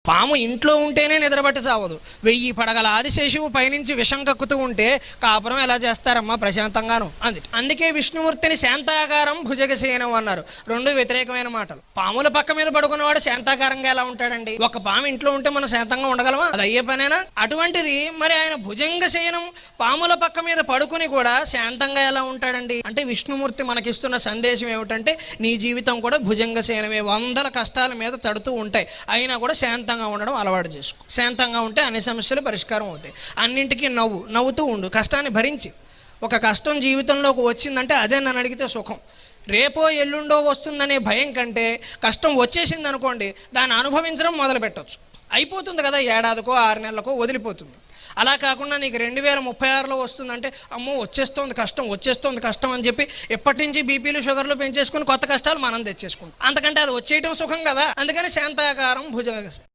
పాము ఇంట్లో ఉంటేనే నిద్రపట్టి చావదు. 1000 పడగల ఆదిశేషువు పైనుంచి విషం కక్కుతూ ఉంటే కాపురం ఎలా చేస్తారమ్మా ప్రశాంతంగాను అంది. అందుకే విష్ణుమూర్తిని శాంతాకారం భుజగశయనం అన్నారు. రెండు వ్యతిరేకమైన మాటలు. పాముల పక్క మీద పడుకున్నవాడు శాంతాకారంగా ఎలా ఉంటాడండి? ఒక పాము ఇంట్లో ఉంటే మనం శాంతంగా ఉండగలమా? అది అయ్యే పనేనా? అటువంటిది మరి ఆయన భుజంగ శయనం పాముల పక్క మీద పడుకుని కూడా శాంతంగా ఎలా ఉంటాడండి? అంటే విష్ణుమూర్తి మనకిస్తున్న సందేశం ఏమిటంటే నీ జీవితం కూడా భుజంగ శయనమే. 100 కష్టాల మీద తడుతూ ఉంటాయి, అయినా కూడా శాంతంగా ఉండడం అలవాటు చేసుకో. శాంతంగా ఉంటే అన్ని సమస్యలు పరిష్కారం అవుతాయి. అన్నింటికీ నవ్వుతూ ఉండు. కష్టాన్ని భరించి. ఒక కష్టం జీవితంలోకి వచ్చిందంటే అదే నన్ను అడిగితే సుఖం. రేపో ఎల్లుండో వస్తుందనే భయం కంటే కష్టం వచ్చేసింది అనుకోండి, దాన్ని అనుభవించడం మొదలు పెట్టచ్చు. అయిపోతుంది కదా, ఏడాదికో 6 నెలలకో వదిలిపోతుంది. అలా కాకుండా నీకు 2036లో వస్తుందంటే అమ్మో వచ్చేస్తోంది కష్టం అని చెప్పి ఎప్పటి నుంచి బీపీలు షుగర్లు పెంచేసుకుని కొత్త కష్టాలు మనం తెచ్చేసుకుంటాం. అంతకంటే అది వచ్చేయటం సుఖం కదా. అందుకని శాంతాకారం భుజ